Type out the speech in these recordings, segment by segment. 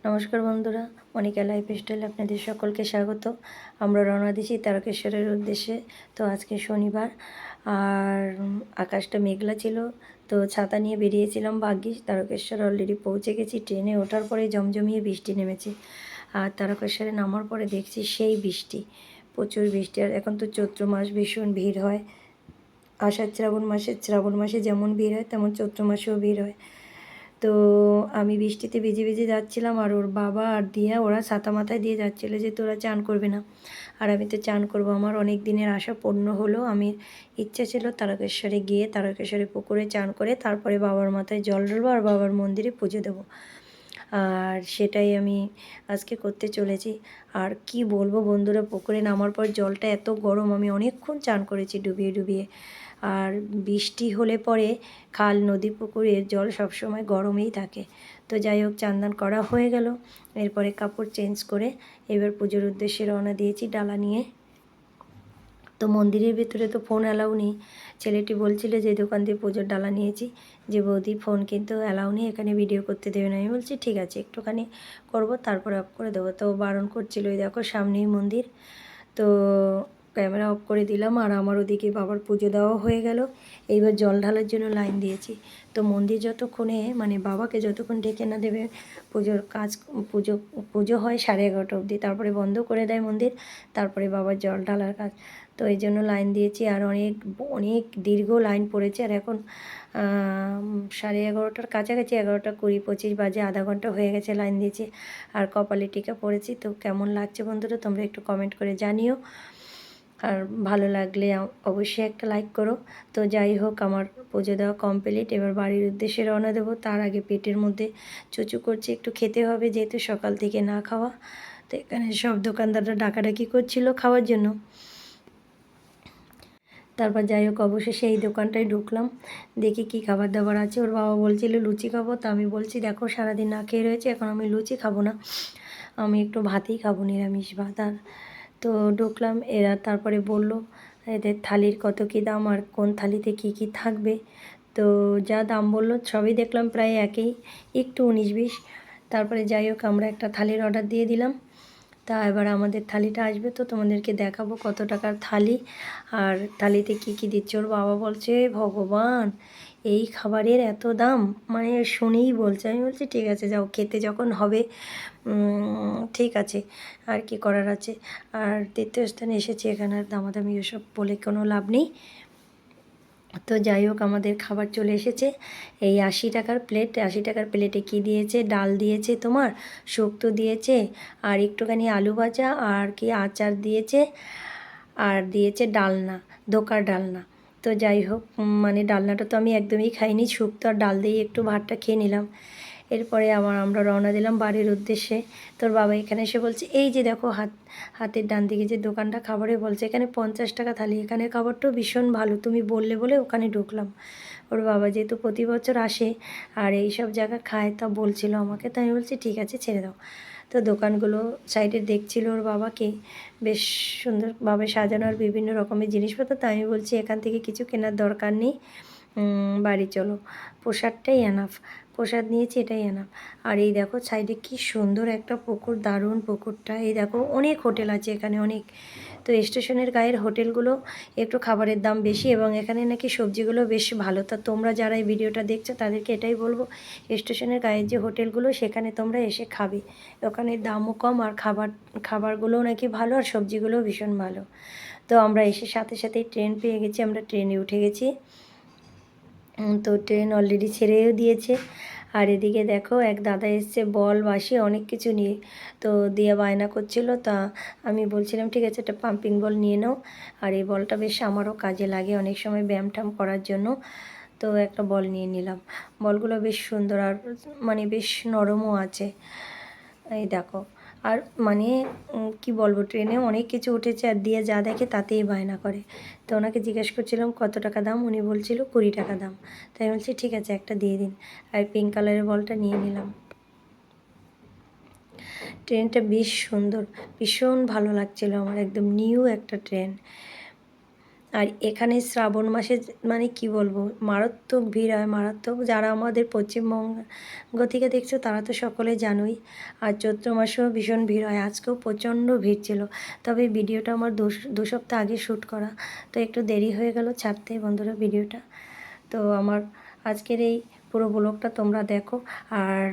নমস্কার বন্ধুরা, মনিকা লাইফস্টাইল আপনাদের সকলকে স্বাগত। আমরা রওনা দিয়েছি তারকেশ্বরের উদ্দেশ্যে। তো আজকে শনিবার আর আকাশটা মেঘলা ছিল, তো ছাতা নিয়ে বেরিয়েছিলাম। ভাগ্যিস তারকেশ্বর অলরেডি পৌঁছে গেছি। ট্রেনে ওঠার পরে জমজমিয়ে বৃষ্টি নেমেছে, আর তারকেশ্বরে নামার পরে দেখছি সেই বৃষ্টি, প্রচুর বৃষ্টি। আর এখন তো চৈত্র মাস, ভীষণ ভিড় হয়। আষাঢ় শ্রাবণ মাসে যেমন ভিড় হয় তেমন চৈত্র মাসেও ভিড় হয়। তো আমি বৃষ্টিতে ভিজে ভিজে যাচ্ছিলাম, আর ওর বাবা আর দিয়া ওরা ছাতা মাথায় দিয়ে যাচ্ছিলো যে তোরা চান করবে না। আর আমি তো চান করবো, আমার অনেক দিনের আশা পূর্ণ হলো। আমি ইচ্ছা ছিল তারকেশ্বরে গিয়ে তারকেশ্বরে পুকুরে চান করে তারপরে বাবার মাথায় জল ঢালবো আর বাবার মন্দিরে পুজো দেবো। আর সেটাই আমি আজকে করতে চলেছি। আর কি বলবো বন্ধুরা, পুকুরে নামার পর জলটা এত গরম, আমি অনেকক্ষণ চান করেছি ডুবিয়ে ডুবিয়ে। আর বৃষ্টি হলে পরে খাল, নদী, পুকুরের জল সবসময় গরমেই থাকে। তো যাই হোক, চান করা হয়ে গেল। এরপরে কাপড় চেঞ্জ করে এবার পুজোর উদ্দেশ্যে রওনা দিয়েছি ডালা নিয়ে। তো মন্দিরের ভিতরে তো ফোন অ্যালাউ নেই। ছেলেটি বলছিল যে দোকান দিয়ে পুজোর ডালা নিয়েছি, যে বৌদি ফোন কিন্তু অ্যালাউ নেই, এখানে ভিডিও করতে দেবে না। আমি বলছি ঠিক আছে, একটুখানি করব তারপরে অফ করে দেবো। তো বারণ করছিল, ওই দেখো সামনেই মন্দির। তো ক্যামেরা অফ করে দিলাম, আর আমার ওদিকে বাবার পুজো দেওয়া হয়ে গেল। এইবার জল ঢালার জন্য লাইন দিয়েছি। তো মন্দির যতক্ষণে বাবাকে যতক্ষণ ডেকে না দেবে, পুজোর কাজ পুজো পুজো হয় 11:30 অবধি, তারপরে বন্ধ করে দেয় মন্দির, তারপরে বাবার জল ঢালার কাজ। তো এই জন্য লাইন দিয়েছি, আর অনেক অনেক দীর্ঘ লাইন পড়েছে। আর এখন 11:30টার কাছাকাছি, 11:20-25 বাজে, আধা ঘন্টা হয়ে গেছে লাইন দিয়েছি। আর কপালে টিকা পড়েছি। তো কেমন লাগছে বন্ধুরা, তোমরা একটু কমেন্ট করে জানিও। আর ভালো লাগলে অবশ্যই একটা লাইক করো। তো যাই হোক, আমার পুজো দেওয়া কমপ্লিট। এবার বাড়ির উদ্দেশ্যে রওনা দেবো। তার আগে পেটের মধ্যে চুচু করছে, একটু খেতে হবে, যেহেতু সকাল থেকে না খাওয়া। তো এখানে সব দোকানদাররা ডাকাডাকি করছিল খাওয়ার জন্য। তারপর যাই হোক, অবশেষে এই দোকানটায় ঢুকলাম, দেখি কি খাবার দাবার আছে। ওর বাবা বলছিল লুচি খাবো, তো আমি বলছি দেখো সারাদিন না খেয়ে রয়েছে, এখন আমি লুচি খাবো না, আমি একটু ভাতই খাবো, নিরামিষ ভাত। আর তো ঢুকলাম, এরা তারপরে বলল এদের থালির কত কী দাম আর কোন থালিতে কি কি থাকবে। তো যা দাম বললো সবই দেখলাম প্রায় একই, একটু 19-20। তারপরে যাই হোক, আমরা একটা থালির অর্ডার দিয়ে দিলাম। তা এবার আমাদের থালিটা আসবে, তো তোমাদেরকে দেখাবো কত টাকার থালি আর থালিতে কি কি দিচ্ছে। ওর বাবা বলছে ভগবান, এই খাবারের এত দাম, মানে শুনেই বলছে। আমি বলছি ঠিক আছে, যাও খেতে যখন হবে, ঠিক আছে, আর কি করার আছে। আর তৃতীয় স্থানে এসেছি, এখানে আর দামাদামি ওসব বলে কোনো লাভ নেই। তো যাই হোক, আমাদের খাবার চলে এসেছে। এই 80 টাকার প্লেট। 80 টাকার প্লেটে কি দিয়েছে, ডাল দিয়েছে, তোমার শুক্তো দিয়েছে, আর একটুখানি আলু ভাজা, আর কি আচার দিয়েছে, আর দিয়েছে ডালনা, ধোকার ডালনা। তো যাই হোক, মানে ডালনাটা তো আমি একদমই খাইনি, শুক্তো আর ডাল দিয়ে একটু ভাতটা খেয়ে নিলাম। এরপরে আমরা রওনা দিলাম বাড়ির উদ্দেশ্যে। তোর বাবা এখানে এসে বলছে এই যে দেখো হাতের ডান দিকে যে দোকানটা খাবারে, বলছে এখানে 50 টাকা থালি, এখানে খাবারটাও ভীষণ ভালো, তুমি বললে বলে ওখানে ঢুকলাম। ওর বাবা যেহেতু প্রতি বছর আসে আর এই সব জায়গা খায়, তা বলছিল আমাকে, তাই আমি বলছি ঠিক আছে ছেড়ে দাও। তো দোকানগুলো সাইডে দেখছিল ওর বাবাকে, বেশ সুন্দরভাবে সাজানো আর বিভিন্ন রকমের জিনিসপত্র। তাই আমি বলছি এখান থেকে কিছু কেনার দরকার নেই, বাড়ি চলো, প্রসাদটাই এনাফ, প্রসাদ নিয়েছি এটাই এনাফ। আর এই দেখো সাইডে কি সুন্দর একটা পুকুর, দারুণ পুকুরটা। এই দেখো অনেক হোটেল আছে এখানে, অনেক। তো স্টেশনের গায়ের হোটেলগুলো একটু খাবারের দাম বেশি, এবং এখানে নাকি সবজিগুলো বেশ ভালো। তা তোমরা যারা এই ভিডিওটা দেখছো তাদেরকে এটাই বলবো, স্টেশনের গায়ের যে হোটেলগুলো সেখানে তোমরা এসে খাবে, ওখানে দামও কম, আর খাবারগুলোও নাকি ভালো, আর সবজিগুলোও ভীষণ ভালো। তো আমরা এসে সাথে সাথেই ট্রেন পেয়ে গেছি, আমরা ট্রেনে উঠে গেছি। তো ট্রেন অলরেডি ছেড়েও দিয়েছে। আর এদিকে দেখো এক দাদা এসছে বল বাঁশি অনেক কিছু নিয়ে, তো দিয়ে বায়না করছিল। তা আমি বলছিলাম ঠিক আছে, একটা পাম্পিং বল নিয়ে নাও। আর এই বলটা বেশ আমারও কাজে লাগে অনেক সময় ব্যায়াম ট্যাম করার জন্য। তো একটা বল নিয়ে নিলাম। বলগুলো বেশ সুন্দর, আর মানে বেশ নরমও আছে। এই দেখো, আর মানে কি বলবো, ট্রেনে অনেক কিছু উঠেছে, আর দিয়ে যা দেখে তাতেই বায়না করে। তো ওনাকে জিজ্ঞেস করছিলাম কত টাকা দাম, উনি বলছিল 20 টাকা দাম। তাই বলছি ঠিক আছে একটা দিয়ে দিন, আর পিঙ্ক কালারের বলটা নিয়ে নিলাম। ট্রেনটা বেশ সুন্দর, ভীষণ ভালো লাগছিল আমার, একদম নিউ একটা ট্রেন। আর এখানে শ্রাবণ মাসে মানে কি বলবো, মারাত্মক ভিড় হয়, মারাত্মক। যারা আমাদের পশ্চিমবঙ্গ থেকে দেখছো তারা তো সকলে জানোই। আর চৈত্র মাসেও ভীষণ ভিড় হয়, আজকেও প্রচণ্ড ভিড় ছিল। তবে ভিডিওটা আমার দু সপ্তাহ আগে শ্যুট করা, তো একটু দেরি হয়ে গেল ছাড়তে বন্ধুরা ভিডিওটা। তো আমার আজকের এই পুরো ব্লগটা তোমরা দেখো। আর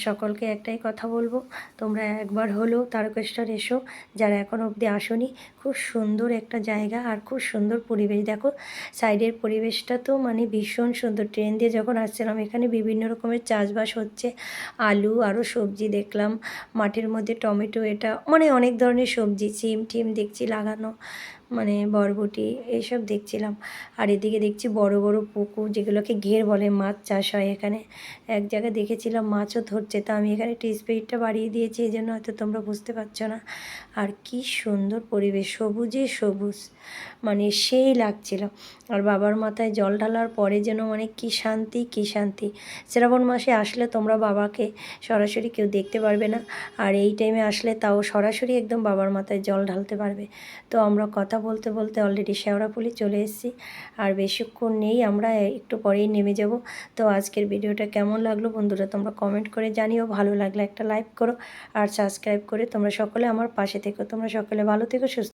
সকলকে একটাই কথা বলবো, তোমরা একবার হলেও তারকেশ্বর এসো যারা এখন অবধি আসোনি। খুব সুন্দর একটা জায়গা আর খুব সুন্দর পরিবেশ। দেখো সাইডের পরিবেশটা তো মানে ভীষণ সুন্দর। ট্রেন দিয়ে যখন আসছিলাম এখানে বিভিন্ন রকমের চাষবাস হচ্ছে, আলু আরও সবজি দেখলাম, মাঠের মধ্যে টমেটো, এটা মানে অনেক ধরনের সবজি, সিম টিম দেখছি লাগানো, মানে বরবটি এইসব দেখছিলাম। আর এদিকে দেখছি বড় বড় পুকুর, যেগুলোকে ঘের বলে, মাছ চাষ হয় এখানে। এক জায়গায় দেখেছিলাম মাছও ধরছে, তা আমি এখানে একটু স্পিডটা বাড়িয়ে দিয়েছি, এই জন্য হয়তো তোমরা বুঝতে পারছো না। আর কি সুন্দর পরিবেশ, সবুজে সবুজ, মানে সেই লাগছিল। আর বাবার মাথায় জল ঢালার পরে যেন মানে কি শান্তি, কি শান্তি। শ্রাবণ মাসে আসলে তোমরা বাবাকে সরাসরি কেউ দেখতে পারবে না, আর এই টাইমে আসলে তাও সরাসরি একদম বাবার মাথায় জল ঢালতে পারবে। তো আমরা কথা বলতে বলতে অলরেডি শেওড়াফুলি চলে এসেছি, আর বেশিক্ষণ নেই, আমরা একটু পরেই নেমে যাব। তো আজকের ভিডিওটা কেমন লাগলো বন্ধুরা তোমরা কমেন্ট করে জানিও, ভালো লাগলে একটা লাইক করো, আর সাবস্ক্রাইব করে তোমরা সকলে আমার পাশে থেকো। তোমরা সকলে ভালো থেকো, সুস্থ